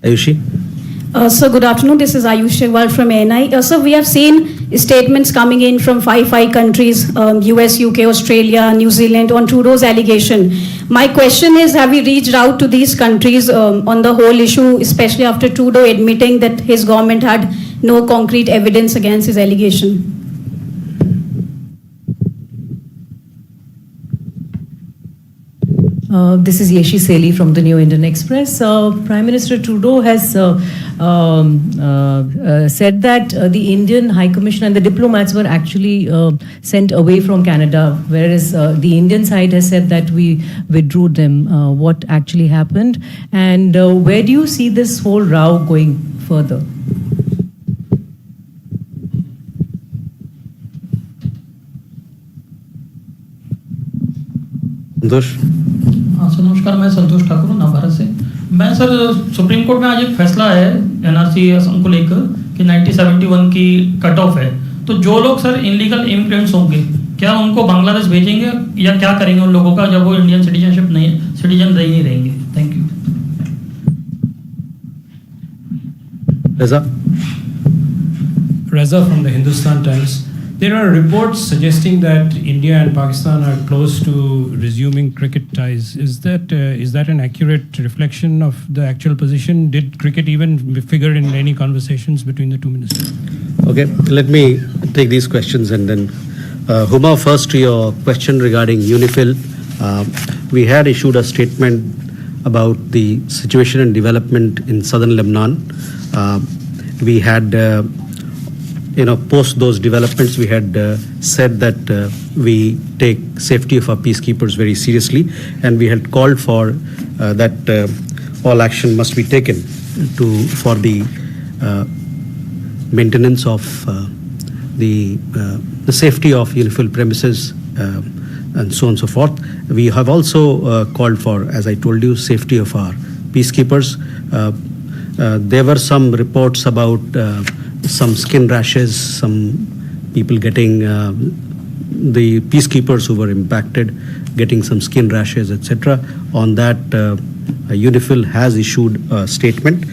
Ayushi? Sir, good afternoon. This is Ayush Shewal from ANI. Sir, we have seen statements coming in from five countries, US, UK, Australia, New Zealand, on Trudeau's allegation. My question is, have we reached out to these countries on the whole issue, especially after Trudeau admitting that his government had no concrete evidence against his allegation? This is Yeshi Seli from the New Indian Express. Prime Minister Trudeau has said that the Indian High Commission and the diplomats were actually sent away from Canada, whereas the Indian side has said that we withdrew them. What actually happened? And where do you see this whole row going further? Santosh? हाँ sir, नमस्कार. मैं संतोष ठाकुर हूँ भारत से. मैं sir, supreme court में आज एक फैसला है एनआरसी असम को लेकर कि 1971 की कट ऑफ है. तो जो लोग सर इनलीगल इमिग्रेंट्स होंगे, क्या उनको बांग्लादेश भेजेंगे या क्या करेंगे उन लोगों का जब वो इंडियन सिटीजन नहीं रहेंगे? Thank you. Reza from the Hindustan Times. There are reports suggesting that India and Pakistan are close to resuming cricket ties. Is that an accurate reflection of the actual position? Did cricket even figure in any conversations between the two ministers? Okay, let me take these questions and then Huma, first to your question regarding UNIFIL. We had issued a statement about the situation and development in southern Lebanon. We had post those developments, we had said that we take safety of our peacekeepers very seriously, and we had called for that all action must be taken for the maintenance of the safety of UNIFIL premises and so on and so forth. We have also called for, as I told you, safety of our peacekeepers. There were some reports about some skin rashes, some people getting, the peacekeepers who were impacted, getting some skin rashes, etc. On that, UNIFIL has issued a statement.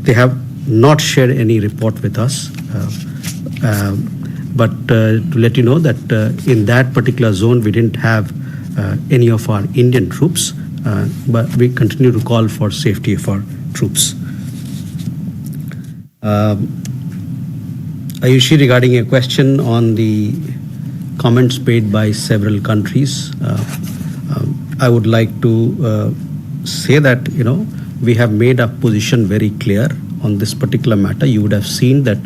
They have not shared any report with us, but to let you know that in that particular zone, we didn't have any of our Indian troops, but we continue to call for safety of our troops. Ayushi, regarding a question on the comments made by several countries, I would like to say that, we have made our position very clear on this particular matter. You would have seen that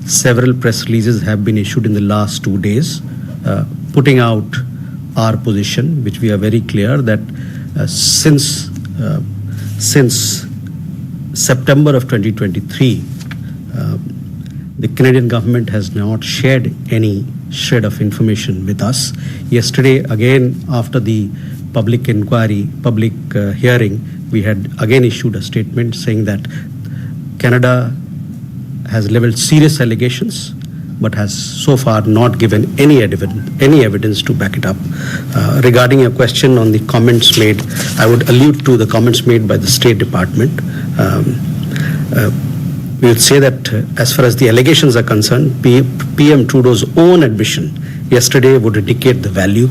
several press releases have been issued in the last 2 days, putting out our position, which we are very clear that since September of 2023, the Canadian government has not shared any shred of information with us. Yesterday, again, after the public inquiry, public hearing, we had again issued a statement saying that Canada has leveled serious allegations, but has so far not given any evidence to back it up. Regarding a question on the comments made, I would allude to the comments made by the State Department. We would say that as far as the allegations are concerned, PM Trudeau's own admission yesterday would indicate the value.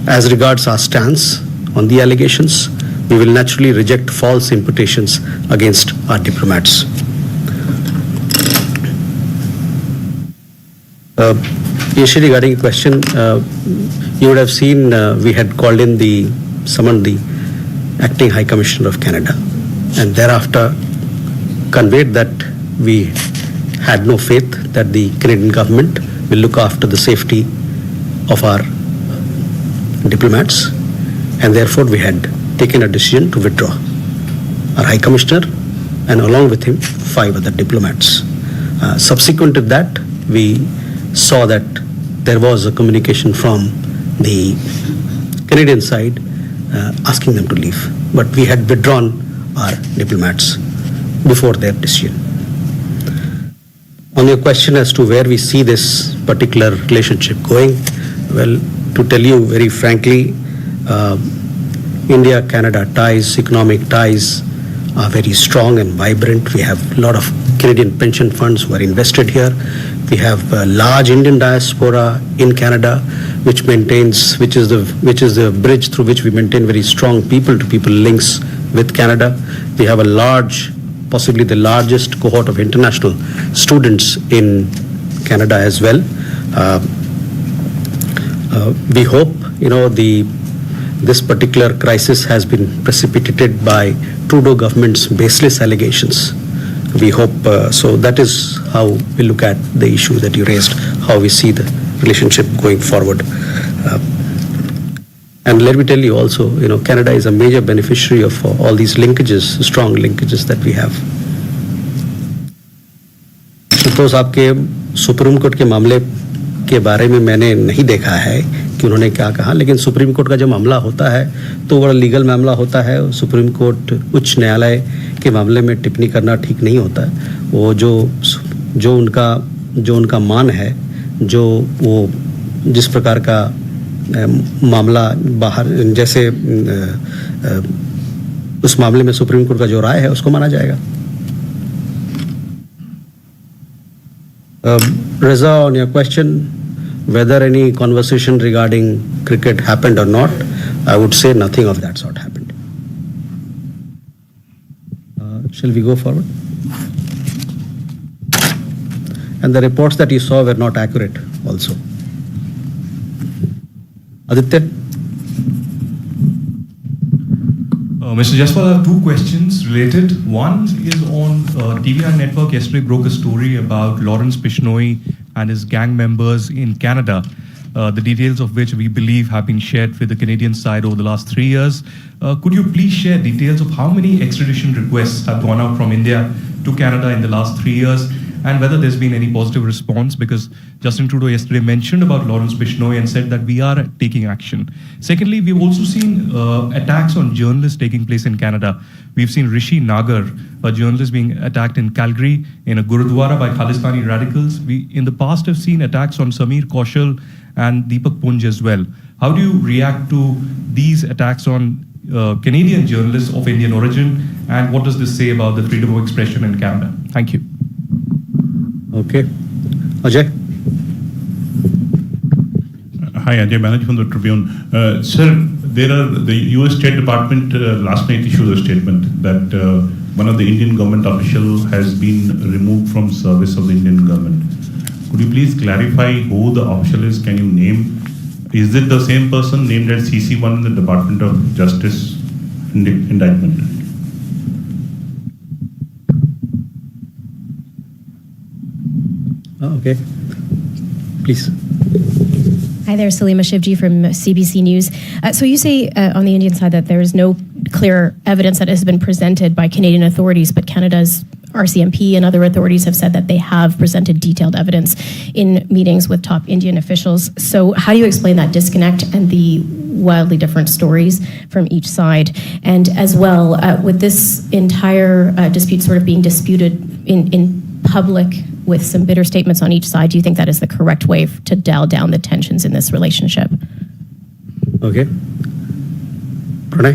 As regards our stance on the allegations, we will naturally reject false imputations against our diplomats. Yeshi, regarding a question, you would have seen we had called in summoned the Acting High Commissioner of Canada, and thereafter conveyed that we had no faith that the Canadian government will look after the safety of our diplomats, and therefore we had taken a decision to withdraw our High Commissioner and along with him 5 other diplomats. Subsequent to that, we saw that there was a communication from the Canadian side asking them to leave, but we had withdrawn our diplomats before their decision. On your question as to where we see this particular relationship going, well, to tell you very frankly, India-Canada ties, economic ties are very strong and vibrant. We have a lot of Canadian pension funds who are invested here. We have a large Indian diaspora in Canada, which is the bridge through which we maintain very strong people-to-people links with Canada. We have a large, possibly the largest cohort of international students in Canada as well. We hope, this particular crisis has been precipitated by Trudeau government's baseless allegations. We hope, so that is how we look at the issue that you raised, how we see the relationship going forward. And let me tell you also, Canada is a major beneficiary of all these linkages, strong linkages that we have. तो आपके supreme court के मामले के बारे में मैंने नहीं देखा है कि उन्होंने क्या कहा, लेकिन सुप्रीम कोर्ट का जो मामला होता है तो बड़ा लीगल मामला होता है. सुप्रीम कोर्ट उच्च न्यायालय के मामले में टिप्पणी करना ठीक नहीं होता है. वो जो उनका मान है, जो वो जिस प्रकार का मामला बाहर, जैसे उस मामले में सुप्रीम कोर्ट का जो राय है उसको माना जाएगा. Reza, on your question, whether any conversation regarding cricket happened or not, I would say nothing of that sort happened. Shall we go forward? And the reports that you saw were not accurate also. Aditya? Mr. Jaspal, I have two questions related. One is on TVR Network yesterday broke a story about Lawrence Bishnoi and his gang members in Canada, the details of which we believe have been shared with the Canadian side over the last 3 years. Could you please share details of how many extradition requests have gone out from India to Canada in the last 3 years, and whether there's been any positive response? Because Justin Trudeau yesterday mentioned about Lawrence Bishnoi and said that we are taking action. Secondly, we've also seen attacks on journalists taking place in Canada. We've seen Rishi Nagar, a journalist, being attacked in Calgary in a Gurudwara by Khalistani radicals. We in the past have seen attacks on Sameer Kaushal and Deepak Punj as well. How do you react to these attacks on Canadian journalists of Indian origin, and what does this say about the freedom of expression in Canada? Thank you. Okay. Ajay? Hi, Ajay Banerjee from the Tribune. Sir, the US State Department last night issued a statement that one of the Indian government officials has been removed from service of the Indian government. Could you please clarify who the official is? Can you name? Is it the same person named as CC1 in the Department of Justice indictment? Okay. Please. Hi there, Salima Shivji from CBC News. So you say on the Indian side that there is no clear evidence that has been presented by Canadian authorities, but Canada's RCMP and other authorities have said that they have presented detailed evidence in meetings with top Indian officials. So how do you explain that disconnect and the wildly different stories from each side? And as well, with this entire dispute sort of being disputed in public with some bitter statements on each side, do you think that is the correct way to dial down the tensions in this relationship? Okay. Pranay?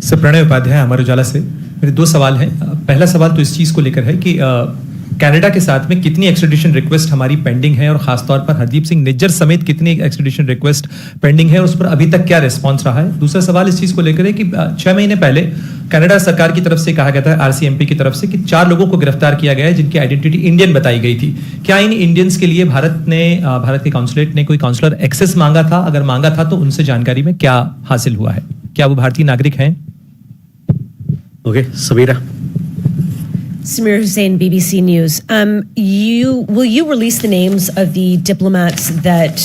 Sir, Pranay Upadhyay Amar Ujala से. मेरे दो सवाल हैं. पहला सवाल तो इस चीज़ को लेकर है कि कनाडा के साथ में कितनी एक्सट्रेडिशन रिक्वेस्ट हमारी पेंडिंग है, और खासतौर पर हरदीप सिंह निज्जर समेत कितनी एक्सट्रेडिशन रिक्वेस्ट पेंडिंग है, और उस पर अभी तक क्या रिस्पॉन्स रहा है. दूसरा सवाल इस चीज़ को लेकर है कि 6 महीने पहले कनाडा सरकार की तरफ से कहा गया था, आरसीएमपी की तरफ से, कि 4 लोगों को गिरफ्तार किया गया है जिनकी आइडेंटिटी इंडियन बताई गई थी. क्या इन इंडियंस के लिए भारत के काउंसुलेट ने कोई काउंसलर एक्सेस मांगा था? अगर मांगा था तो उनसे जानकारी में क्या हासिल हुआ है? क्या वो भारतीय नागरिक हैं? Okay, Samira. Samir Hussain, BBC News. Will you release the names of the diplomats that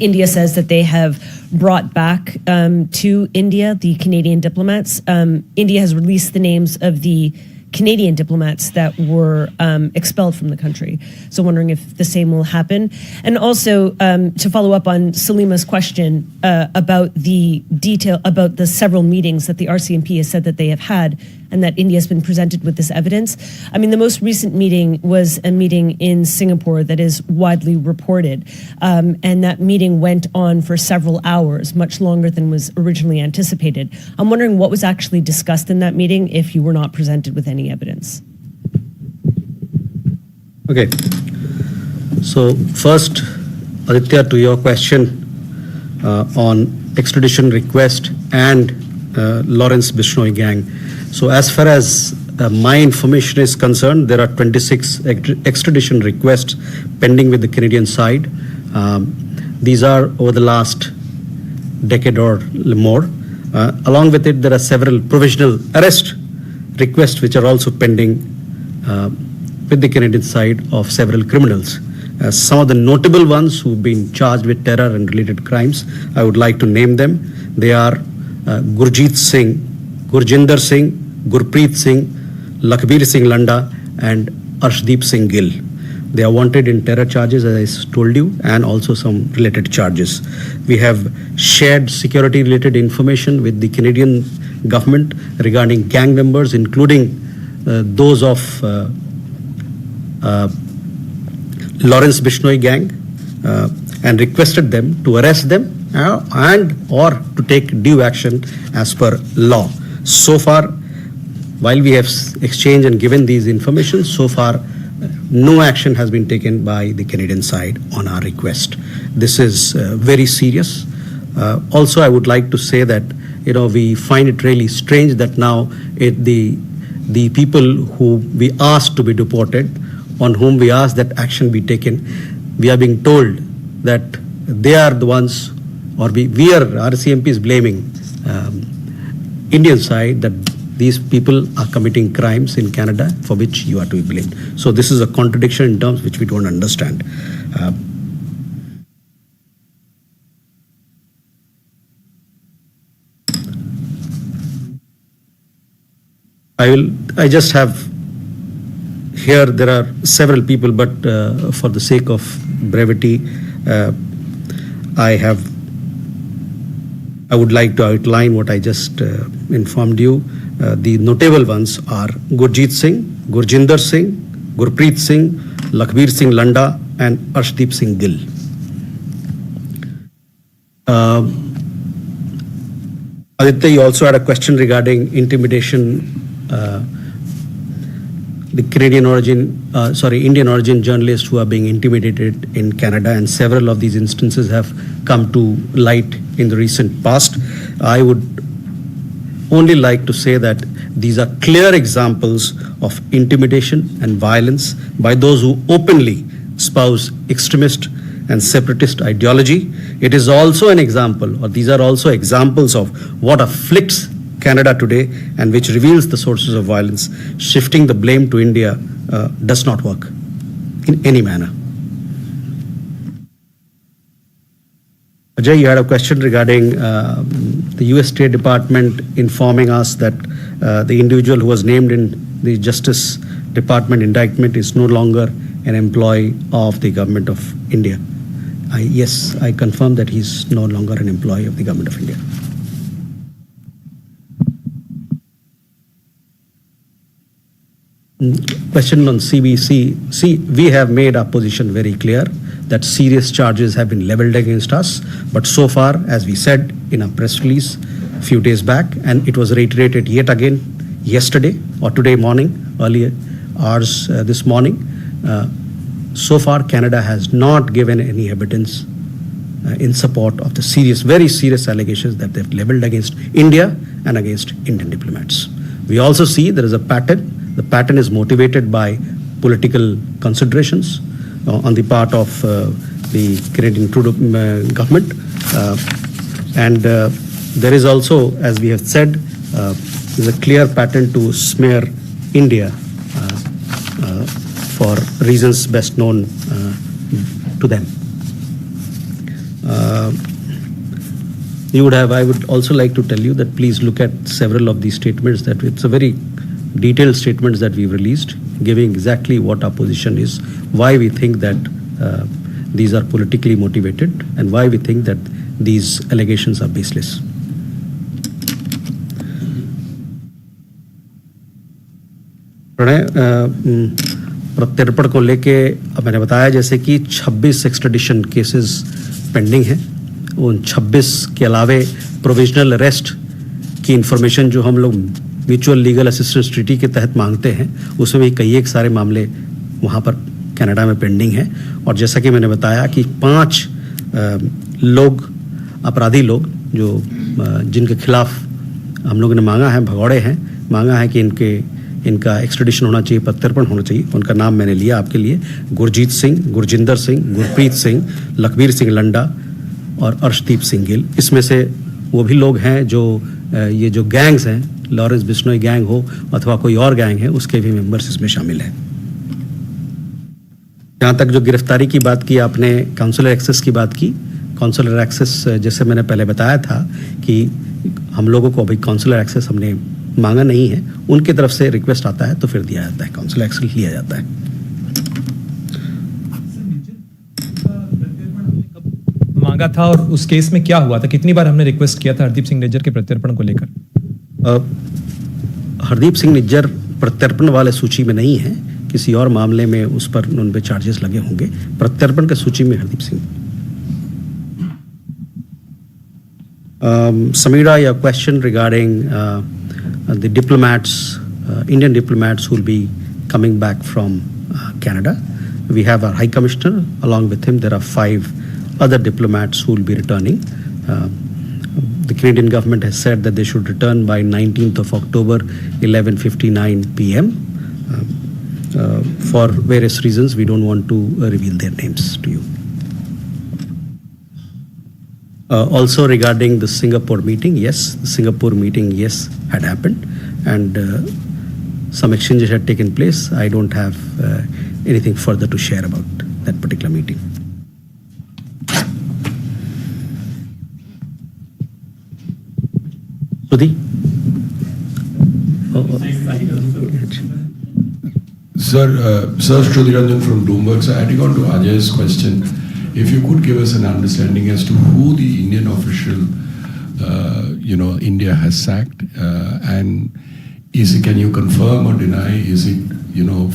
India says that they have brought back to India, the Canadian diplomats? India has released the names of the Canadian diplomats that were expelled from the country. So wondering if the same will happen. And also to follow up on Salima's question about the detail, about the several meetings that the RCMP has said that they have had and that India has been presented with this evidence. I mean, the most recent meeting was a meeting in Singapore that is widely reported. And that meeting went on for several hours, much longer than was originally anticipated. I'm wondering what was actually discussed in that meeting if you were not presented with any evidence. Okay. So first, Aditya, to your question on extradition request and Lawrence Bishnoi gang. So as far as my information is concerned, there are 26 extradition requests pending with the Canadian side. These are over the last decade or more. Along with it, there are several provisional arrest requests which are also pending with the Canadian side of several criminals. Some of the notable ones who've been charged with terror and related crimes, I would like to name them. They are Gurjeet Singh, Gurjinder Singh, Gurpreet Singh, Lakhbir Singh Landa, and Arshdeep Singh Gill. They are wanted in terror charges, as I told you, and also some related charges. We have shared security-related information with the Canadian government regarding gang members, including those of Lawrence Bishnoi gang, and requested them to arrest them and or to take due action as per law. So far, while we have exchanged and given these information, so far no action has been taken by the Canadian side on our request. This is very serious. Also, I would like to say that we find it really strange that now the people who we asked to be deported, on whom we asked that action be taken, we are being told that they are the ones, or RCMP is blaming Indian side that these people are committing crimes in Canada for which you are to be blamed. So this is a contradiction in terms which we don't understand. I just have here, there are several people, but for the sake of brevity, I would like to outline what I just informed you. The notable ones are Gurjeet Singh, Gurjinder Singh, Gurpreet Singh, Lakhbir Singh Landa, and Arshdeep Singh Gill. Aditya, you also had a question regarding intimidation. The Indian origin journalists who are being intimidated in Canada, and several of these instances have come to light in the recent past. I would only like to say that these are clear examples of intimidation and violence by those who openly espouse extremist and separatist ideology. It is also an example, or these are also examples of what afflicts Canada today and which reveals the sources of violence. Shifting the blame to India does not work in any manner. Ajay, you had a question regarding the US State Department informing us that the individual who was named in the Justice Department indictment is no longer an employee of the government of India. Yes, I confirm that he's no longer an employee of the government of India. Question on CBC. See, we have made our position very clear that serious charges have been leveled against us. But so far, as we said in a press release a few days back, and it was reiterated yet again yesterday or today morning, earlier hours this morning, so far Canada has not given any evidence in support of the serious, very serious allegations that they've leveled against India and against Indian diplomats. We also see there is a pattern. The pattern is motivated by political considerations on the part of the Canadian Trudeau government. And there is also, as we have said, there's a clear pattern to smear India for reasons best known to them. I would also like to tell you that please look at several of these statements, that it's a very detailed statements that we've released, giving exactly what our position is, why we think that these are politically motivated, and why we think that these allegations are baseless. प्रत्यर्पण को लेके मैंने बताया जैसे कि 26 एक्स्ट्रेडिशन cases pending हैं. उन 26 के अलावे प्रोविजनल अरेस्ट की इंफॉर्मेशन जो हम लोग म्यूचुअल लीगल असिस्टेंस ट्रीटी के तहत मांगते हैं, उसमें भी कई एक सारे मामले वहाँ पर कनाडा में पेंडिंग हैं. और जैसा कि मैंने बताया कि 5 लोग, अपराधी लोग जो जिनके खिलाफ हम लोगों ने मांगा है, भगौड़े हैं, मांगा है कि इनका एक्स्ट्रेडिशन होना चाहिए, प्रत्यर्पण होना चाहिए. उनका नाम मैंने लिया आपके लिए: गुरजीत सिंह, गुरजिंदर सिंह, गुरप्रीत सिंह, लखबीर सिंह लंडा और अर्शदीप सिंह गिल. इसमें से वो भी लोग हैं जो ये जो गैंग्स हैं, लॉरेंस बिश्नोई गैंग हो अथवा कोई और गैंग है, उसके भी मेंबर्स इसमें शामिल हैं. जहाँ तक जो गिरफ्तारी की बात की आपने, काउंसलर एक्सेस की बात की. काउंसलर एक्सेस जैसे मैंने पहले बताया था कि हम लोगों को अभी काउंसलर एक्सेस हमने मांगा नहीं है. उनकी तरफ से रिक्वेस्ट आता है तो फिर दिया जाता है, काउंसलर एक्सेस लिया जाता है. मांगा था और उस केस में क्या हुआ था? कितनी बार हमने रिक्वेस्ट किया था हरदीप सिंह निज्जर के प्रत्यर्पण को लेकर? हरदीप सिंह निज्जर प्रत्यर्पण वाले सूची में नहीं है. किसी और मामले में उस पर उन पे चार्जेस लगे होंगे. प्रत्यर्पण के सूची में Hardeep Singh. Samira, your question regarding the diplomats, Indian diplomats who will be coming back from Canada. We have our High Commissioner. Along with him, there are 5 other diplomats who will be returning. The Canadian government has said that they should return by 19th of October, 11:59 p.m. For various reasons, we don't want to reveal their names to you. Also regarding the Singapore meeting, yes, the Singapore meeting, yes, had happened, and some exchanges had taken place. I don't have anything further to share about that particular meeting. Sudhi? Sir, Shruti Ranjan from Bloomberg. So adding on to Ajay's question, if you could give us an understanding as to who the Indian official, India has sacked, and can you confirm or deny? Is it,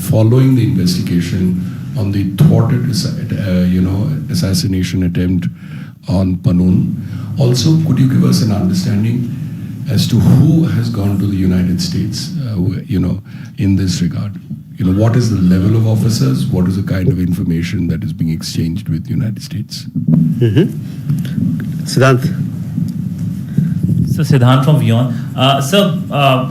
following the investigation on the thwarted, assassination attempt on Panun? Also, could you give us an understanding as to who has gone to the United States, in this regard? What is the level of officers? What is the kind of information that is being exchanged with the United States? Siddhant. So Siddhant from Vion. Sir,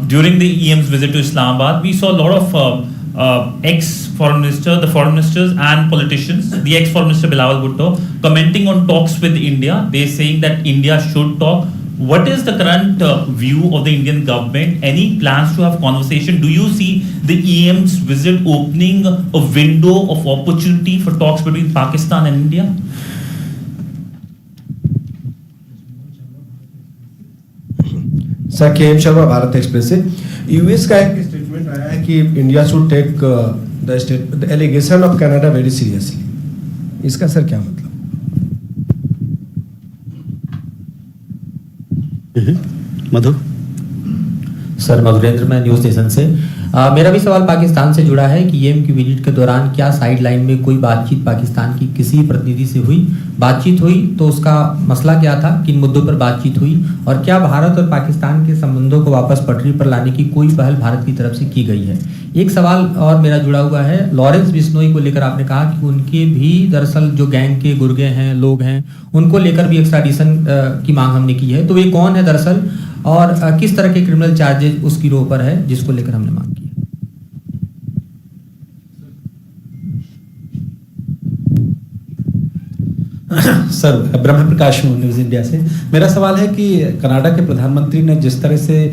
during the EM's visit to Islamabad, we saw a lot of ex-foreign ministers, the foreign ministers and politicians, the ex-foreign minister Bilawal Bhutto, commenting on talks with India. They're saying that India should talk. What is the current view of the Indian government? Any plans to have conversation? Do you see the EM's visit opening a window of opportunity for talks between Pakistan and India? Sir, K M. Sharma, Bharat express से. US का एक statement आया है कि India should take the allegation of Canada very seriously. इसका sir क्या मतलब? मधु. Sir, Madhurendra, मैं न्यूज़ स्टेशन से. मेरा भी सवाल पाकिस्तान से जुड़ा है कि EM की विजिट के दौरान क्या साइड लाइन में कोई बातचीत पाकिस्तान की किसी प्रतिनिधि से हुई? बातचीत हुई तो उसका मसला क्या था? किन मुद्दों पर बातचीत हुई? और क्या भारत और पाकिस्तान के संबंधों को वापस पटरी पर लाने की कोई पहल भारत की तरफ से की गई है? एक सवाल और मेरा जुड़ा हुआ है, लॉरेंस बिश्नोई को लेकर आपने कहा कि उनके भी दरअसल जो गैंग के गुर्गे हैं, लोग हैं, उनको लेकर भी एक्स्ट्राडिशन की मांग हमने की है. तो ये कौन है दरअसल, और किस तरह के क्रिमिनल चार्जेज उस गिरोह पर है जिसको लेकर हमने मांग की? सर, ब्रह्म प्रकाश न्यूज़ इंडिया से. मेरा सवाल है कि कनाडा के प्रधानमंत्री ने जिस तरह से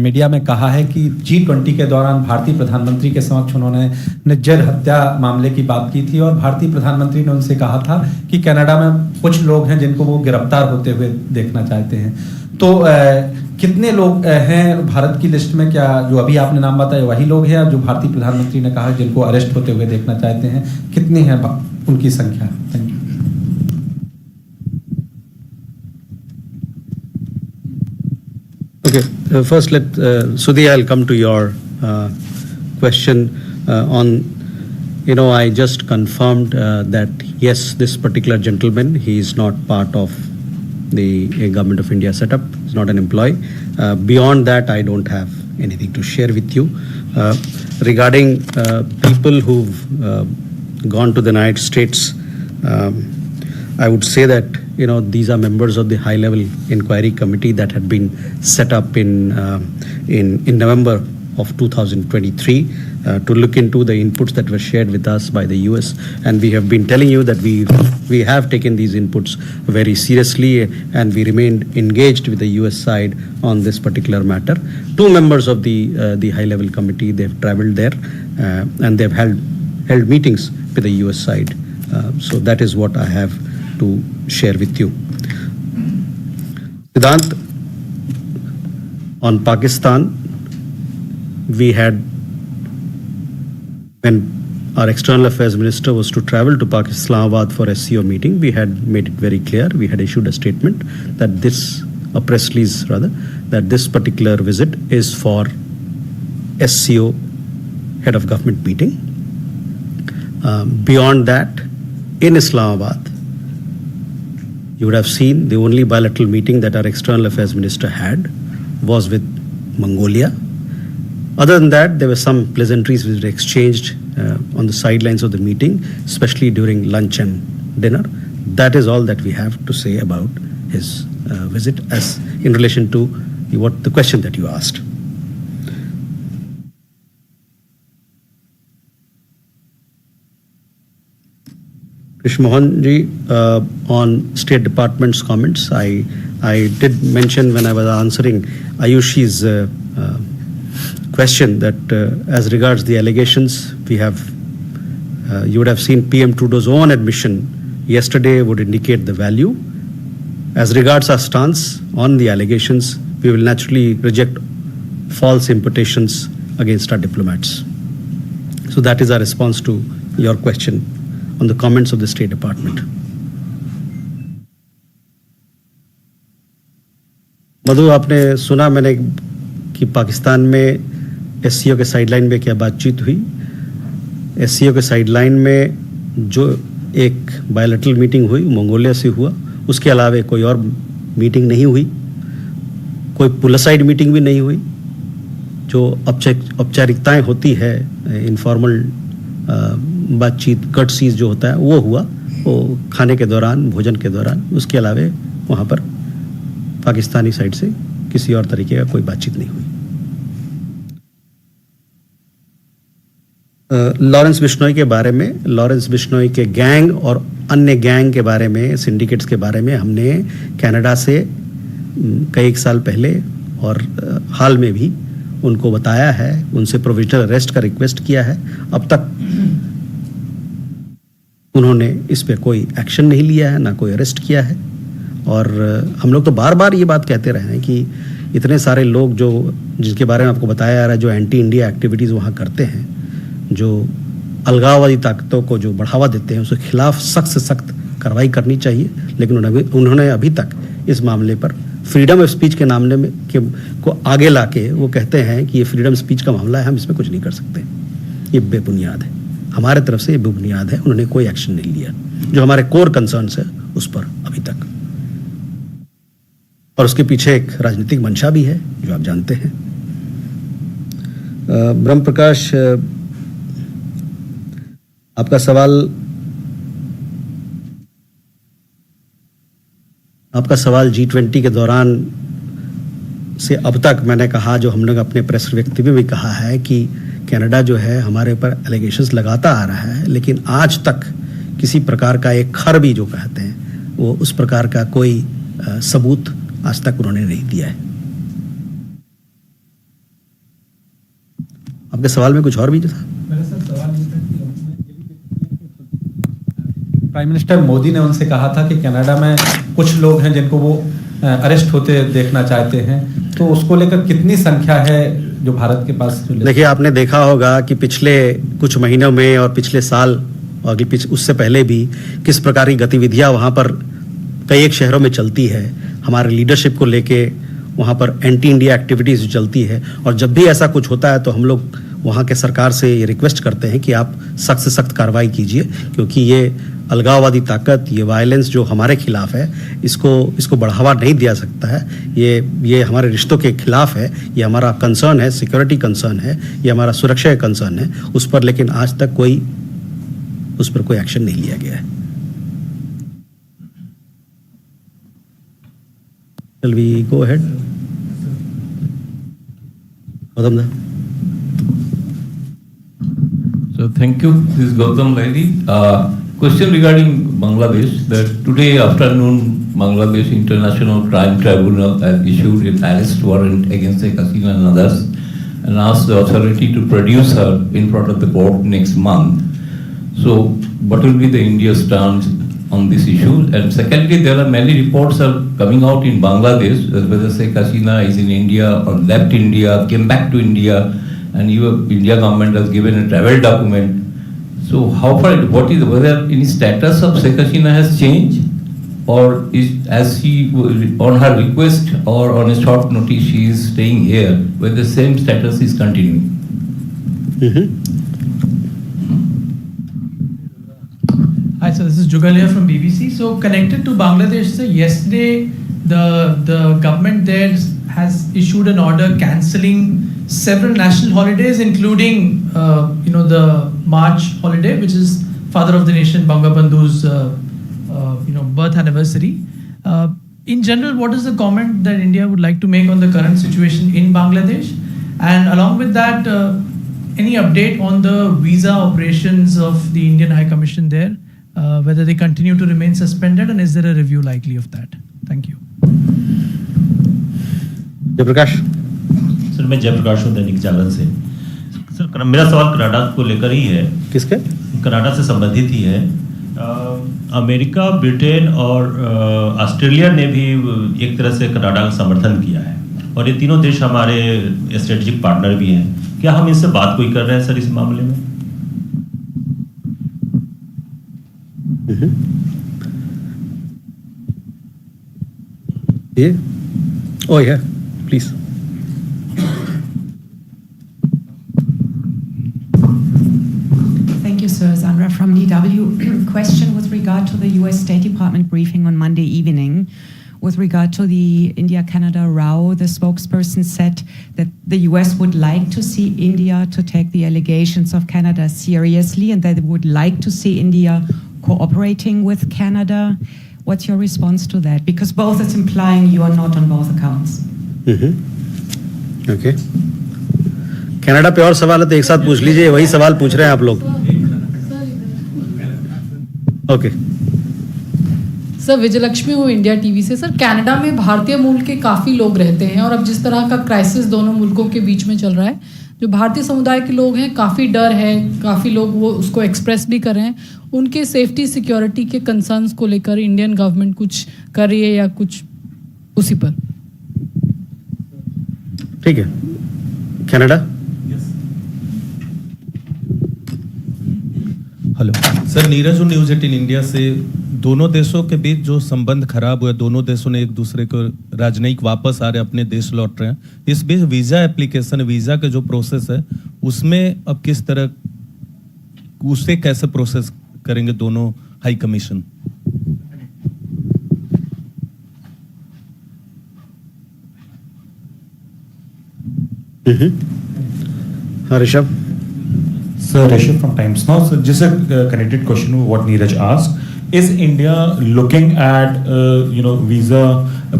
मीडिया में कहा है कि G20 के दौरान भारतीय प्रधानमंत्री के समक्ष उन्होंने निज्जर हत्या मामले की बात की थी, और भारतीय प्रधानमंत्री ने उनसे कहा था कि कनाडा में कुछ लोग हैं जिनको वो गिरफ्तार होते हुए देखना चाहते हैं. तो कितने लोग हैं भारत की लिस्ट में? क्या जो अभी आपने नाम बताया वही लोग हैं जो भारतीय प्रधानमंत्री ने कहा जिनको अरेस्ट होते हुए देखना चाहते हैं? कितने हैं उनकी संख्या? Thank you. Okay, first Sudhi, I'll come to your question on, I just confirmed that yes, this particular gentleman, he is not part of the Government of India setup, he's not an employee. Beyond that, I don't have anything to share with you. Regarding people who've gone to the United States, I would say that these are members of the high-level inquiry committee that had been set up in November of 2023 to look into the inputs that were shared with us by the US, and we have been telling you that we have taken these inputs very seriously, and we remained engaged with the US side on this particular matter. Two members of the high-level committee, they've traveled there and they've held meetings with the US side. So that is what I have to share with you. Siddhant, on Pakistan, we had, when our external affairs minister was to travel to Islamabad for SCO meeting, we had made it very clear, we had issued a statement that a press release rather, that this particular visit is for SCO head of government meeting. Beyond that, in Islamabad, you would have seen the only bilateral meeting that our external affairs minister had was with Mongolia. Other than that, there were some pleasantries which were exchanged on the sidelines of the meeting, especially during lunch and dinner. That is all that we have to say about his visit as in relation to the question that you asked. Krish Mohan ji, on State Department's comments, I did mention when I was answering Ayushi's question that as regards the allegations, we have, you would have seen PM Trudeau's own admission yesterday would indicate the value. As regards our stance on the allegations, we will naturally reject false imputations against our diplomats. So that is our response to your question on the comments of the State Department. मधु, आपने सुना मैंने कि पाकिस्तान में SCO के sideline में क्या बातचीत हुई. एससीओ के साइडलाइन में जो एक बायलैटरल मीटिंग हुई मंगोलिया से हुआ, उसके अलावा कोई और मीटिंग नहीं हुई, कोई पुलसाइड मीटिंग भी नहीं हुई. जो औपचारिकताएं होती है, इनफॉर्मल बातचीत, कर्टसीज जो होता है वो हुआ, वो खाने के दौरान, भोजन के दौरान. उसके अलावा वहाँ पर पाकिस्तानी साइड से किसी और तरीके का कोई बातचीत नहीं हुई. लॉरेंस बिश्नोई के बारे में, लॉरेंस बिश्नोई के गैंग और अन्य गैंग के बारे में, सिंडिकेट्स के बारे में हमने कनाडा से कई एक साल पहले और हाल में भी उनको बताया है, उनसे प्रोविजनल अरेस्ट का रिक्वेस्ट किया है. अब तक उन्होंने इस पे कोई एक्शन नहीं लिया है, ना कोई अरेस्ट किया है. और हम लोग तो बार बार ये बात कहते रहे हैं कि इतने सारे लोग जो जिनके बारे में आपको बताया जा रहा है, जो एंटी इंडिया एक्टिविटीज़ वहाँ करते हैं, जो अलगाववादी ताकतों को जो बढ़ावा देते हैं, उसके खिलाफ सख्त से सख्त कार्रवाई करनी चाहिए. लेकिन उन्होंने अभी तक इस मामले पर फ्रीडम ऑफ स्पीच के नामने में को आगे लाके वो कहते हैं कि ये फ्रीडम ऑफ स्पीच का मामला है, हम इसमें कुछ नहीं कर सकते. ये बेबुनियाद है, हमारे तरफ से ये बेबुनियाद है. उन्होंने कोई एक्शन नहीं लिया जो हमारे कोर कंसर्न्स है उस पर अभी तक. और उसके पीछे एक राजनीतिक मंशा भी है जो आप जानते हैं. ब्रह्म प्रकाश, आपका सवाल G20 के दौरान से अब तक मैंने कहा, जो हम लोग अपने प्रेस व्यक्ति में भी कहा है कि कनाडा जो है हमारे ऊपर एलिगेशंस लगाता आ रहा है, लेकिन आज तक किसी प्रकार का एक खर भी जो कहते हैं वो उस प्रकार का कोई सबूत आज तक उन्होंने नहीं दिया है. आपके सवाल में कुछ और भी था? प्राइम मिनिस्टर मोदी ने उनसे कहा था कि कनाडा में कुछ लोग हैं जिनको वो अरेस्ट होते देखना चाहते हैं, तो उसको लेकर कितनी संख्या है जो भारत के पास? देखिए, आपने देखा होगा कि पिछले कुछ महीनों में और पिछले साल और उससे पहले भी किस प्रकार की गतिविधियां वहां पर कई एक शहरों में चलती है, हमारे लीडरशिप को लेके वहाँ पर एंटी इंडिया एक्टिविटीज़ चलती है। और जब भी ऐसा कुछ होता है तो हम लोग वहाँ के सरकार से ये रिक्वेस्ट करते हैं कि आप सख्त से सख्त कार्रवाई कीजिए, क्योंकि ये अलगाववादी ताकत, ये वायलेंस जो हमारे खिलाफ है, इसको बढ़ावा नहीं दिया सकता है। ये हमारे रिश्तों के खिलाफ है, ये हमारा कंसर्न है, सिक्योरिटी कंसर्न है, ये हमारा सुरक्षा का कंसर्न है उस पर, लेकिन आज तक उस पर कोई एक्शन नहीं लिया गया है। Shall we go ahead? So thank you. This is Gautam Laidi. Question regarding Bangladesh. That today afternoon, Bangladesh International Crime Tribunal has issued an arrest warrant against Sheikh Hasina and others, and asked the authority to produce her in front of the court next month. So, what will be the India's stance on this issue? And secondly, there are many reports are coming out in Bangladesh whether Sheikh Hasina is in India or left India, came back to India, and India government has given a travel document. So how far, whether any status of Sheikh Hasina has changed, or as she on her request or on a short notice she is staying here, whether the same status is continuing? Hi, so this is Jugalia from BBC. So connected to Bangladesh, so yesterday the government there has issued an order cancelling several national holidays, including the March holiday, which is Father of the Nation Bangabandhu's birth anniversary. In general, what is the comment that India would like to make on the current situation in Bangladesh? And along with that, any update on the visa operations of the Indian High Commission there? Whether they continue to remain suspended, and is there a review likely of that? Thank you. Jayaprakash. Sir, मैं जयप्रकाश हूँ दैनिक जागरण से। Sir, मेरा सवाल Canada को लेकर ही है। किसके? Canada से संबंधित ही है। अमेरिका, ब्रिटेन और ऑस्ट्रेलिया ने भी एक तरह से कनाडा का समर्थन किया है, और ये तीनों देश हमारे स्ट्रेटेजिक पार्टनर भी हैं। क्या हम इनसे बात कोई कर रहे हैं सर इस मामले में? Oh yeah, please. Thank you, sir. Sandra from DW. Question with regard to the US State Department briefing on Monday evening. With regard to the India-Canada row, the spokesperson said that the US would like to see India to take the allegations of Canada seriously, and that they would like to see India cooperating with Canada. What's your response to that? Because both is implying you are not on both accounts. Okay. Canada पे और सवाल है तो एक साथ पूछ लीजिए, वही सवाल पूछ रहे हैं आप लोग। ओके। सर, विजयलक्ष्मी हूँ इंडिया टीवी से। सर, कनाडा में भारतीय मूल के काफ़ी लोग रहते हैं, और अब जिस तरह का क्राइसिस दोनों मुल्कों के बीच में चल रहा है, जो भारतीय समुदाय के लोग हैं काफ़ी डर है, काफ़ी लोग वो उसको एक्सप्रेस भी कर रहे हैं। उनके सेफ्टी सिक्योरिटी के कंसर्न्स को लेकर इंडियन गवर्नमेंट कुछ कर रही है या कुछ उसी पर? ठीक है। कनाडा। हेलो सर, नीरज हूँ न्यूज़ 18 इंडिया से। दोनों देशों के बीच जो संबंध खराब हुए, दोनों देशों ने एक दूसरे को राजनयिक वापस आ रहे, अपने देश लौट रहे हैं। इस बीच वीज़ा एप्लीकेशन, वीज़ा का जो प्रोसेस है, उसमें अब किस तरह, उसे कैसे प्रोसेस करेंगे दोनों हाई कमीशन? हाँ, Rishabh. Sir, Rishabh from Times Now. So just a connected question to what Neeraj asked. Is India looking at visa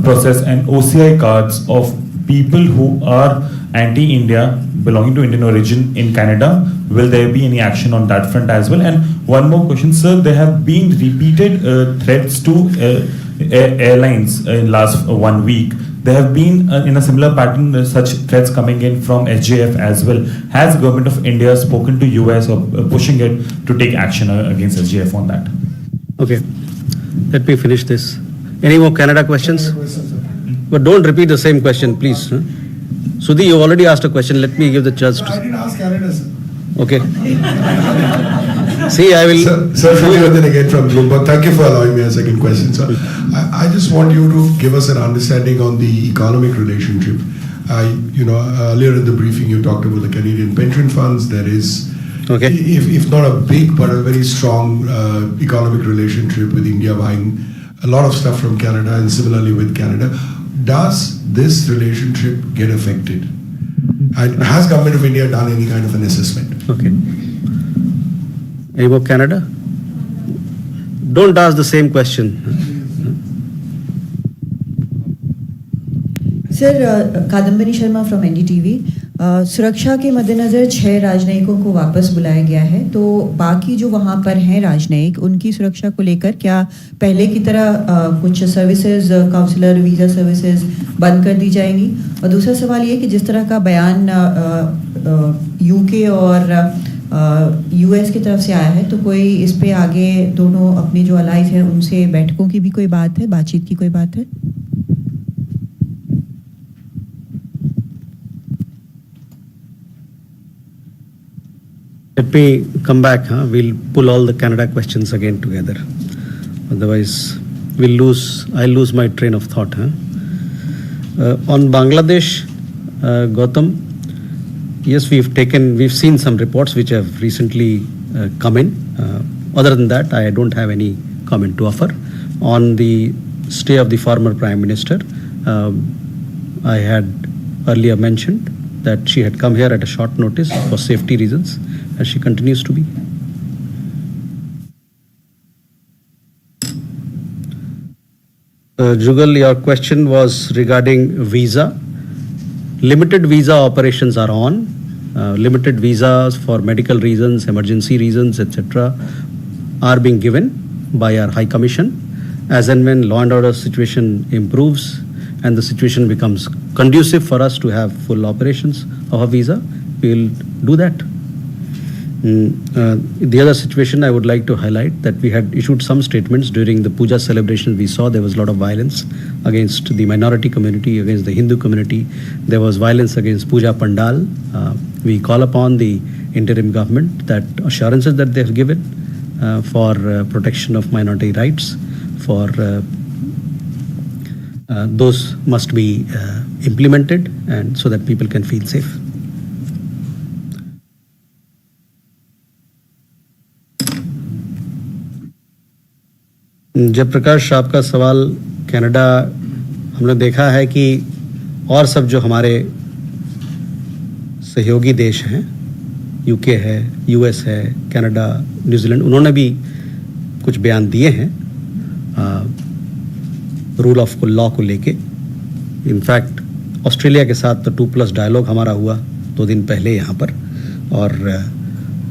process and OCI cards of people who are anti-India, belonging to Indian origin in Canada? Will there be any action on that front as well? And one more question, sir. There have been repeated threats to airlines in last 1 week. There have been in a similar pattern such threats coming in from SJF as well. Has government of India spoken to US or pushing it to take action against SJF on that? Okay, let me finish this. Any more Canada questions? But don't repeat the same question, please. Sudhi, you already asked a question. Let me give the chance to. I didn't ask Canada, sir. Okay. See, I will. Sir, Shuvi again from Bloomberg. Thank you for allowing me a second question, sir. I just want you to give us an understanding on the economic relationship. Earlier in the briefing, you talked about the Canadian pension funds. There is, if not a big, but a very strong economic relationship with India buying a lot of stuff from Canada, and similarly with Canada. Does this relationship get affected? And has Government of India done any kind of an assessment? Okay. About Canada? Don't ask the same question. Sir Kadambari Sharma from NDTV सुरक्षा के मद्देनज़र 6 राजनयिकों को वापस बुलाया गया है, तो बाकी जो वहाँ पर हैं राजनयिक, उनकी सुरक्षा को लेकर क्या पहले की तरह कुछ सर्विसेज, काउंसलर, वीज़ा सर्विसेज बंद कर दी जाएंगी? और दूसरा सवाल ये कि जिस तरह का बयान यूके और यूएस की तरफ से आया है, तो कोई इस पे आगे दोनों अपने जो अलाइज हैं उनसे बैठकों की भी कोई बात है, बातचीत की कोई बात है? Let me come back. We'll pull all the Canada questions again together. Otherwise, I'll lose my train of thought. On Bangladesh, Gautam, yes, we've seen some reports which have recently come in. Other than that, I don't have any comment to offer. On the stay of the former Prime Minister, I had earlier mentioned that she had come here at a short notice for safety reasons, and she continues to be. Jugal, your question was regarding visa. Limited visa operations are on. Limited visas for medical reasons, emergency reasons, etc. are being given by our High Commission. As and when law and order situation improves and the situation becomes conducive for us to have full operations of a visa, we will do that. The other situation I would like to highlight that we had issued some statements during the Puja celebration. We saw there was a lot of violence against the minority community, against the Hindu community. There was violence against Puja Pandal. We call upon the interim government that assurances that they have given for protection of minority rights, for those must be implemented, and so that people can feel safe. Jayaprakash, आपका सवाल Canada, हमने देखा है कि और सब जो हमारे सहयोगी देश हैं, यूके है, यूएस है, कनाडा, न्यूजीलैंड, उन्होंने भी कुछ बयान दिए हैं रूल ऑफ लॉ को लेके. इनफैक्ट ऑस्ट्रेलिया के साथ तो 2+ डायलॉग हमारा हुआ 2 दिन पहले यहाँ पर, और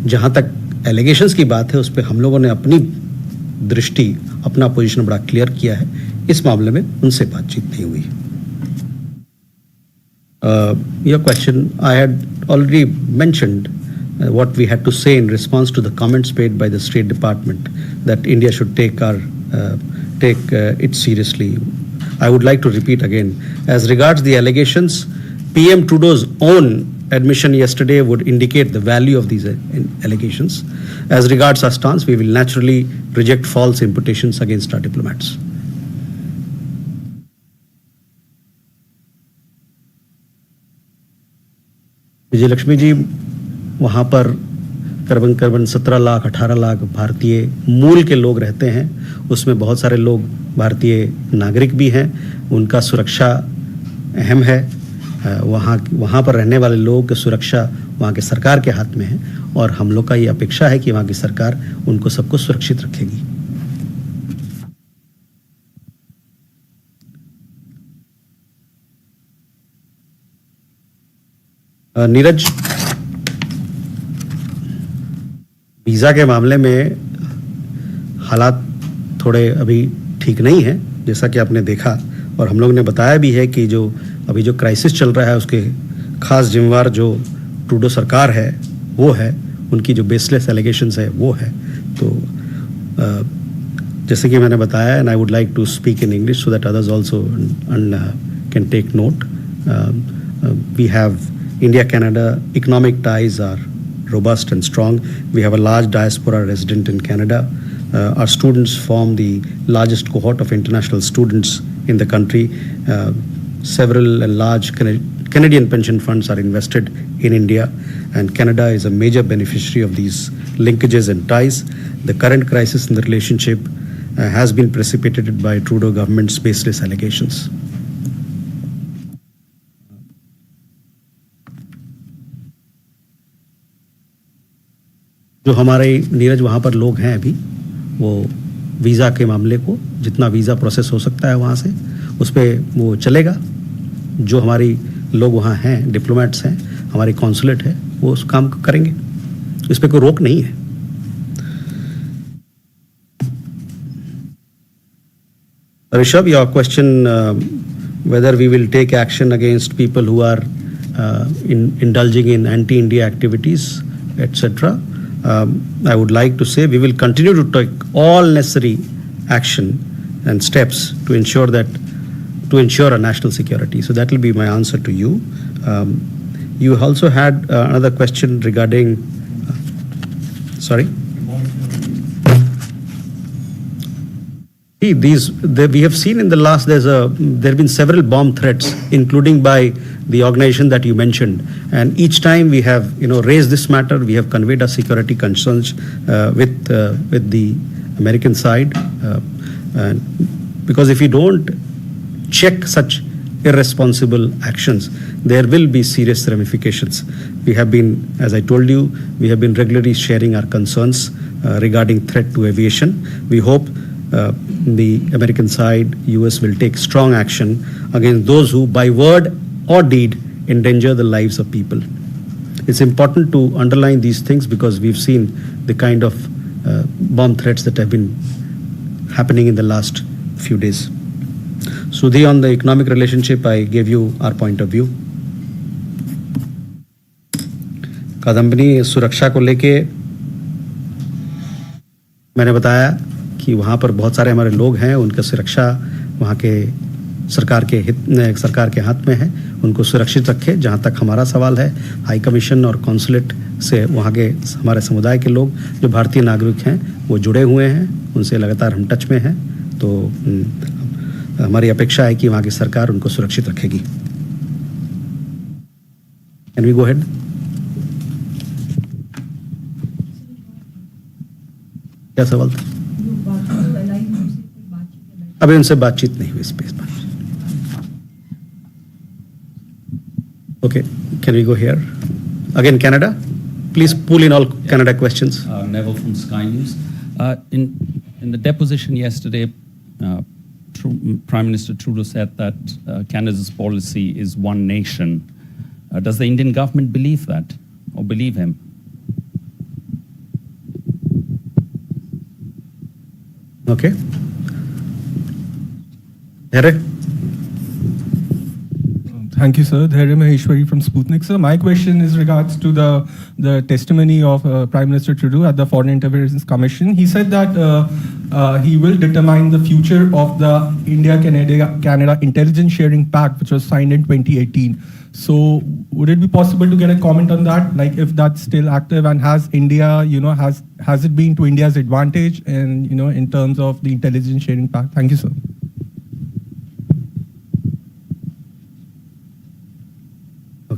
जहाँ तक एलिगेशंस की बात है उस पर हम लोगों ने अपनी दृष्टि, अपना पोजीशन बड़ा क्लियर किया है. इस मामले में उनसे बातचीत नहीं हुई. Your question, I had already mentioned what we had to say in response to the comments made by the State Department that India should take it seriously. I would like to repeat again. As regards the allegations, PM Trudeau's own admission yesterday would indicate the value of these allegations. As regards our stance, we will naturally reject false imputations against our diplomats. विजय लक्ष्मी जी, वहाँ पर करीबन 17 लाख 18 लाख भारतीय मूल के लोग रहते हैं. उसमें बहुत सारे लोग भारतीय नागरिक भी हैं. उनका सुरक्षा अहम है. वहाँ पर रहने वाले लोगों की सुरक्षा वहाँ के सरकार के हाथ में है, और हम लोग का ये अपेक्षा है कि वहाँ की सरकार उनको सबको सुरक्षित रखेगी. नीरज, वीज़ा के मामले में हालात थोड़े अभी ठीक नहीं है, जैसा कि आपने देखा, और हम लोग ने बताया भी है कि जो अभी जो क्राइसिस चल रहा है उसके खास जिम्मेवार जो ट्रूडो सरकार है वो है, उनकी जो बेसलेस एलिगेशंस है वो है. तो जैसे कि मैंने बताया, and I would like to speak in English so that others also can take note. We have India-Canada economic ties are robust and strong. We have a large diaspora resident in Canada. Our students form the largest cohort of international students in the country. Several large Canadian pension funds are invested in India, and Canada is a major beneficiary of these linkages and ties. The current crisis in the relationship has been precipitated by Trudeau government's baseless allegations. जो हमारे नीरज वहाँ पर लोग हैं अभी, वो visa के मामले को जितना वीज़ा प्रोसेस हो सकता है वहाँ से उस पर वो चलेगा. जो हमारी लोग वहाँ हैं, डिप्लोमेट्स हैं, हमारी कॉन्सुलेट है, वो उस काम को करेंगे. इस पर कोई रोक नहीं है. Rishabh, your question whether we will take action against people who are indulging in anti-India activities, etc. I would like to say we will continue to take all necessary action and steps to ensure our national security. So that will be my answer to you. You also had another question regarding. Sorry. We have seen in the last there have been several bomb threats, including by the organization that you mentioned, and each time we have raised this matter. We have conveyed our security concerns with the American side, because if you don't check such irresponsible actions, there will be serious ramifications. We have been, as I told you, we have been regularly sharing our concerns regarding threat to aviation. We hope the American side, US, will take strong action against those who, by word or deed, endanger the lives of people. It's important to underline these things because we've seen the kind of bomb threats that have been happening in the last few days. Sudhi, on the economic relationship, I gave you our point of view. Kadambini सुरक्षा को लेके मैंने बताया कि वहाँ पर बहुत सारे हमारे लोग हैं, उनका सुरक्षा वहाँ के सरकार के हाथ में है. उनको सुरक्षित रखे. जहाँ तक हमारा सवाल है, हाई कमीशन और कॉन्सुलेट से वहाँ के हमारे समुदाय के लोग जो भारतीय नागरिक हैं वो जुड़े हुए हैं, उनसे लगातार हम टच में हैं. तो हमारी अपेक्षा है कि वहाँ की सरकार उनको सुरक्षित रखेगी. Can we go ahead? क्या सवाल था? अभी उनसे बातचीत नहीं हुई इस पे. Okay, can we go here? Again, Canada. Please pull in all Canada questions. Neville from Sky News. In the deposition yesterday, Prime Minister Trudeau said that Canada's policy is one nation. Does the Indian government believe that or believe him? Okay. Derek. Thank you, sir. Dhairya Maheshwari from Sputnik. Sir, my question is regards to the testimony of Prime Minister Trudeau at the Foreign Interventions Commission. He said that he will determine the future of the India-Canada Intelligence Sharing Pact, which was signed in 2018. So, would it be possible to get a comment on that? Like, if that's still active, and has India, has it been to India's advantage, and in terms of the Intelligence Sharing Pact? Thank you, sir.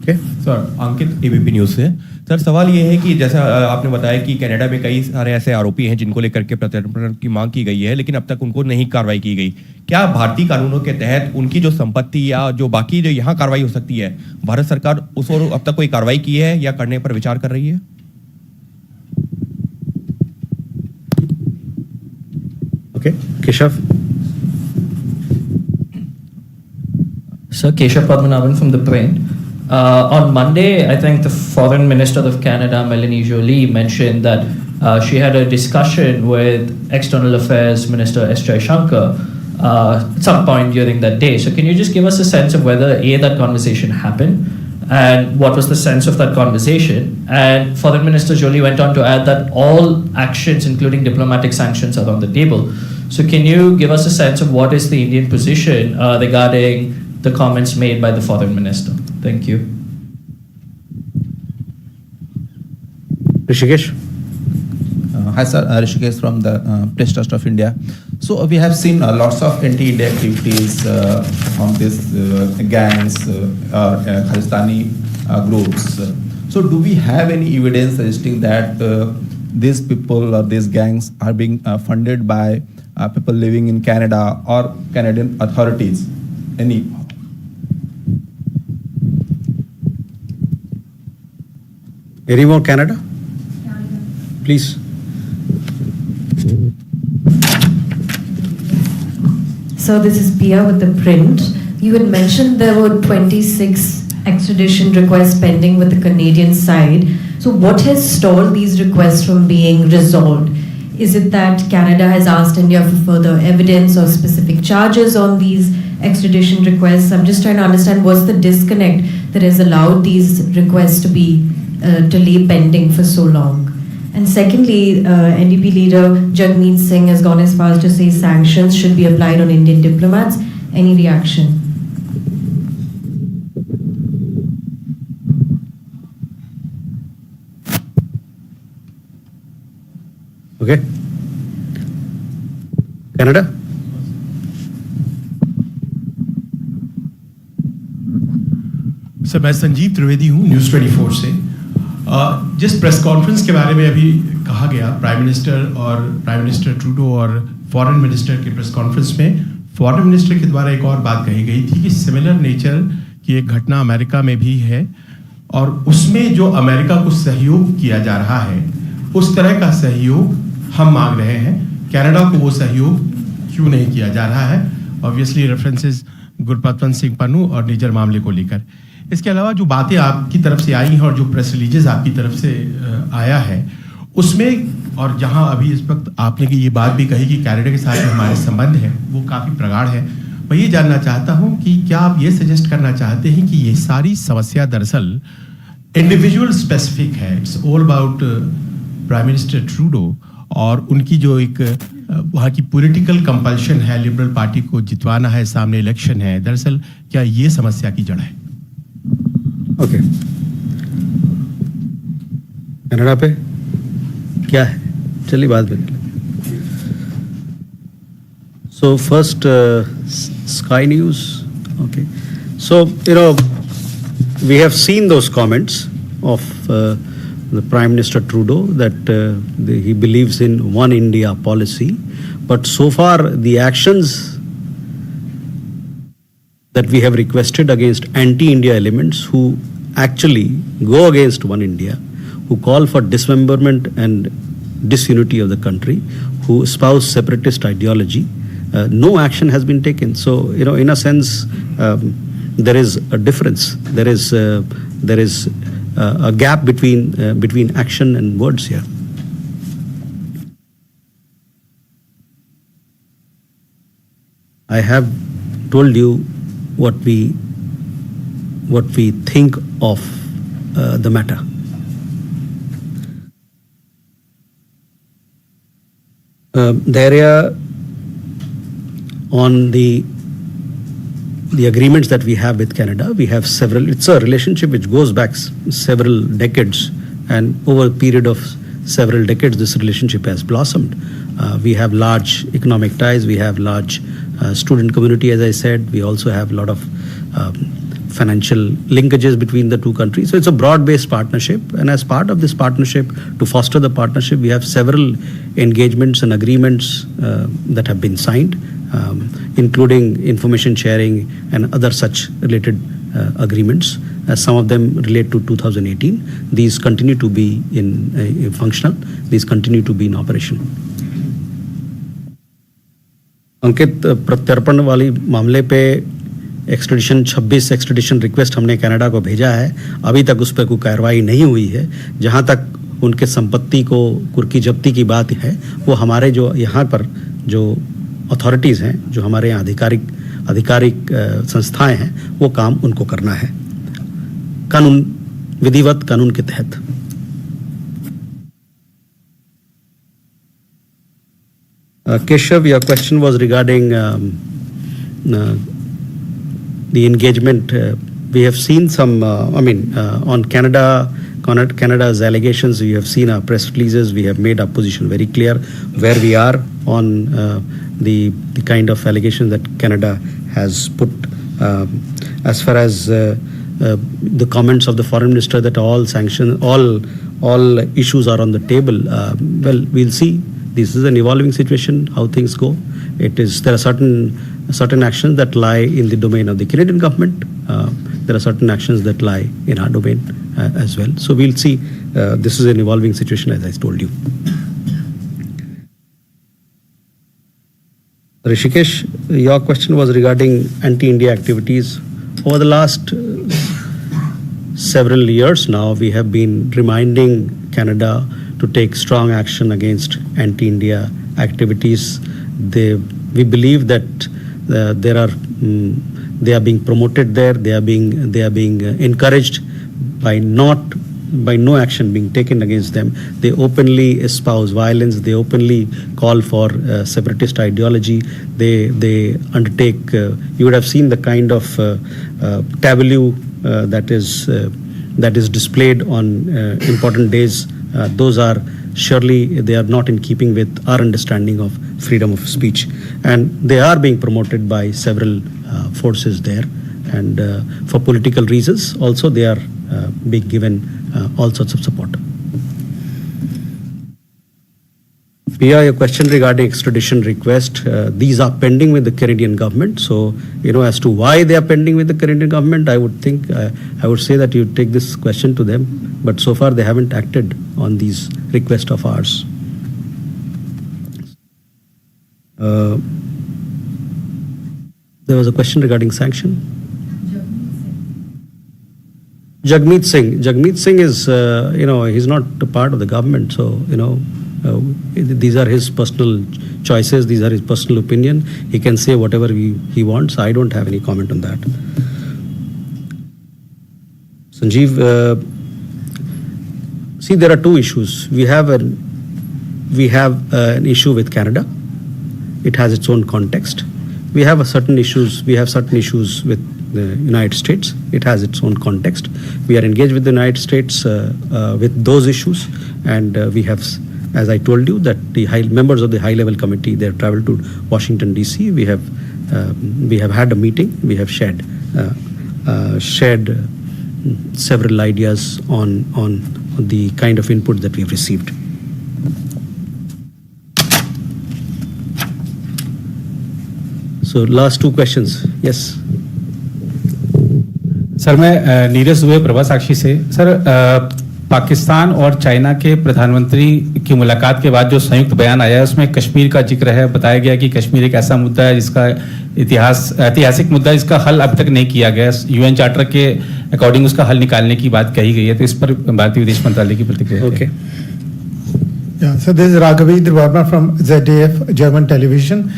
Sir Ankit ABP news से. Sir सवाल ये है कि जैसा आपने बताया कि Canada में कई सारे ऐसे आरोपी हैं जिनको लेकर के प्रत्यर्पण की मांग की गई है, लेकिन अब तक उनको नहीं कार्रवाई की गई. क्या भारतीय कानूनों के तहत उनकी जो संपत्ति या जो बाकी जो यहाँ कार्रवाई हो सकती है, भारत सरकार उस ओर अब तक कोई कार्रवाई की है या करने पर विचार कर रही है? Okay, Keshav. Sir, Keshav Padmanabhan from The Print. On Monday, I think the Foreign Minister of Canada, Melanie Joly, mentioned that she had a discussion with External Affairs Minister S. Jaishankar at some point during that day. So can you just give us a sense of whether, A, that conversation happened, and what was the sense of that conversation? And Foreign Minister Joly went on to add that all actions, including diplomatic sanctions, are on the table. So can you give us a sense of what is the Indian position regarding the comments made by the foreign minister? Thank you. Rishikesh. Hi sir, Rishikesh from the Press Trust of India. So we have seen lots of anti-India activities from these gangs or Khalistani groups. So do we have any evidence suggesting that these people or these gangs are being funded by people living in Canada or Canadian authorities? Any? Any more Canada? Please. So this is Pia with the print. You had mentioned there were 26 extradition requests pending with the Canadian side. So what has stalled these requests from being resolved? Is it that Canada has asked India for further evidence or specific charges on these extradition requests? I'm just trying to understand what's the disconnect that has allowed these requests to be to lay pending for so long. And secondly, NDP leader Jagmeet Singh has gone as far as to say sanctions should be applied on Indian diplomats. Any reaction? Okay. Canada? Sir मैं संजीव त्रिवेदी हूँ news 24 से। जिस press conference के बारे में अभी कहा गया प्राइम मिनिस्टर ट्रूडो और फॉरेन मिनिस्टर के प्रेस कॉन्फ्रेंस में फॉरेन मिनिस्टर के द्वारा एक और बात कही गई थी कि सिमिलर नेचर की एक घटना अमेरिका में भी है और उसमें जो अमेरिका को सहयोग किया जा रहा है उस तरह का सहयोग हम मांग रहे हैं। कनाडा को वो सहयोग क्यों नहीं किया जा रहा है? ऑब्वियसली रेफरेंसेस गुरपतवंत सिंह पन्नू और निजर मामले को लेकर। इसके अलावा जो बातें आपकी तरफ से आई हैं और जो प्रेस रिलीजेस आपकी तरफ से आया है उसमें और जहां अभी इस वक्त आपने की ये बात भी कही कि कनाडा के साथ हमारे संबंध है वो काफ़ी प्रगाढ़ है। मैं ये जानना चाहता हूं कि क्या आप ये सजेस्ट करना चाहते हैं कि ये सारी समस्या दरअसल इंडिविजुअल स्पेसिफिक है, it's all about prime minister Trudeau और उनकी जो एक वहाँ की पॉलिटिकल कंपल्शन है, लिबरल पार्टी को जितवाना है, सामने इलेक्शन है, दरअसल क्या ये समस्या की जड़ है? ओके कनाडा पे क्या है? चलिए बात में so first sky news. Okay so we have seen those comments of the Prime Minister Trudeau that he believes in one India policy, but so far the actions that we have requested against anti-India elements who actually go against one India, who call for dismemberment and disunity of the country, who espouse separatist ideology, no action has been taken. So, in a sense, there is a difference. There is a gap between action and words here. I have told you what we think of the matter. The area on the agreements that we have with Canada, we have several. It's a relationship which goes back several decades, and over a period of several decades, this relationship has blossomed. We have large economic ties. We have large student community, as I said. We also have a lot of financial linkages between the two countries. So it's a broad-based partnership, and as part of this partnership, to foster the partnership, we have several engagements and agreements that have been signed, including information sharing and other such related agreements. Some of them relate to 2018. These continue to be in functional. These continue to be in operation. अंकित, प्रत्यर्पण वाली मामले पे extradition 26 extradition request हमने Canada को भेजा है। अभी तक उस पर कोई कार्रवाई नहीं हुई है। जहां तक उनके संपत्ति को कुर्की जब्ती की बात है, वो हमारे जो यहाँ पर जो अथॉरिटीज़ हैं, जो हमारे यहाँ आधिकारिक संस्थाएं हैं, वो काम उनको करना है कानून, विधिवत कानून के तहत। Keshav, your question was regarding the engagement. We have seen some, on Canada's allegations, we have seen our press releases, we have made our position very clear where we are on the kind of allegations that Canada has put. As far as the comments of the foreign minister that all issues are on the table, well, we'll see. This is an evolving situation, how things go. There are certain actions that lie in the domain of the Canadian government. There are certain actions that lie in our domain as well. So we'll see. This is an evolving situation, as I told you. Rishikesh, your question was regarding anti-India activities. Over the last several years now, we have been reminding Canada to take strong action against anti-India activities. We believe that they are being promoted there. They are being encouraged by no action being taken against them. They openly espouse violence. They openly call for separatist ideology. They undertake. You would have seen the kind of tableau that is displayed on important days. Those are surely they are not in keeping with our understanding of freedom of speech, and they are being promoted by several forces there. And for political reasons, also they are being given all sorts of support. Pia, your question regarding extradition request, these are pending with the Canadian government. So, as to why they are pending with the Canadian government, I would say that you take this question to them. But so far, they haven't acted on these requests of ours. There was a question regarding sanction. Jagmeet Singh is, he's not a part of the government. So, these are his personal choices. These are his personal opinion. He can say whatever he wants. I don't have any comment on that. Sanjeev, see, there are two issues. We have an issue with Canada. It has its own context. We have certain issues with the United States. It has its own context. We are engaged with the United States with those issues, and we have, as I told you, that the members of the high-level committee, they have traveled to Washington D.C. We have had a meeting. We have shared several ideas on the kind of input that we have received. So last two questions. Yes. Sir, मैं नीरज दुबे प्रभा साक्षी से। Sir, Pakistan और China के प्रधानमंत्री की मुलाकात के बाद जो संयुक्त बयान आया है उसमें कश्मीर का जिक्र है। बताया गया कि कश्मीर एक ऐसा मुद्दा है जिसका ऐतिहासिक मुद्दा है, जिसका हल अब तक नहीं किया गया। यूएन चार्टर के अकॉर्डिंग उसका हल निकालने की बात कही गई है। तो इस पर भारतीय विदेश मंत्रालय की प्रतिक्रिया। Okay. Yeah, so this is Raghavendra Verma from ZDF German television.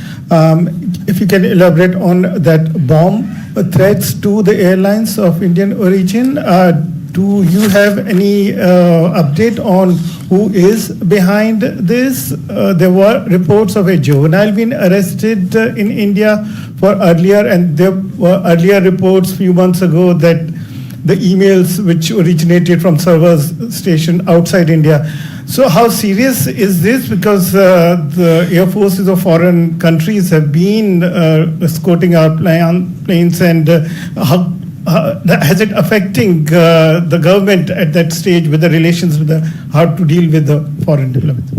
If you can elaborate on that bomb threats to the airlines of Indian origin, do you have any update on who is behind this? There were reports of a juvenile being arrested in India for earlier, and there were earlier reports few months ago that the emails which originated from servers stationed outside India. So how serious is this? Because the air forces of foreign countries have been escorting our planes, and has it affecting the government at that stage with the relations with how to deal with the foreign diplomacy?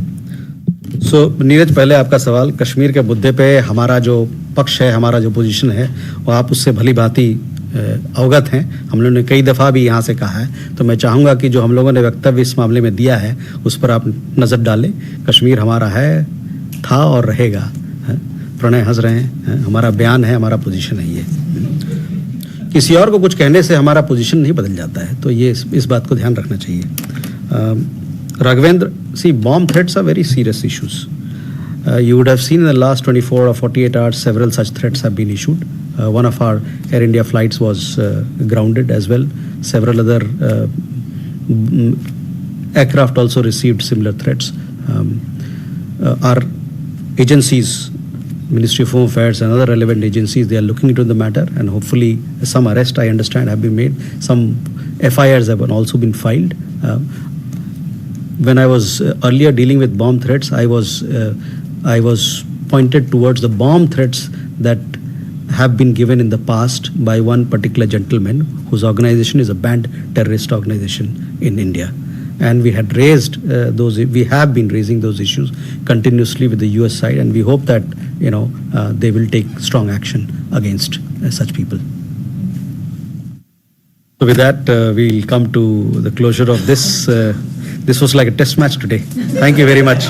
So Neeraj, पहले आपका सवाल कश्मीर के मुद्दे पे हमारा जो पक्ष है, हमारा जो पोजीशन है, वो आप उससे भली भांति अवगत हैं। हम लोगों ने कई दफ़ा भी यहाँ से कहा है। तो मैं चाहूँगा कि जो हम लोगों ने वक्तव्य इस मामले में दिया है उस पर आप नज़र डालें। कश्मीर हमारा है, था और रहेगा। प्रणय हंस रहे हैं। हमारा बयान है, हमारा पोजीशन है ये। किसी और को कुछ कहने से हमारा पोजीशन नहीं बदल जाता है। तो ये इस बात को ध्यान रखना चाहिए। राघवेंद्र, सी, bomb threats are very serious issues. You would have seen in the last 24 or 48 hours several such threats have been issued. One of our Air India flights was grounded as well. Several other aircraft also received similar threats. Our agencies Ministry of Home Affairs and other relevant agencies, they are looking into the matter, and hopefully some arrests, I understand, have been made. Some FIRs have also been filed. When I was earlier dealing with bomb threats, I was pointed towards the bomb threats that have been given in the past by one particular gentleman whose organization is a banned terrorist organization in India. And we had raised we have been raising those issues continuously with the US side, and we hope that, they will take strong action against such people. So with that, we'll come to the closure of this. This was like a test match today. Thank you very much.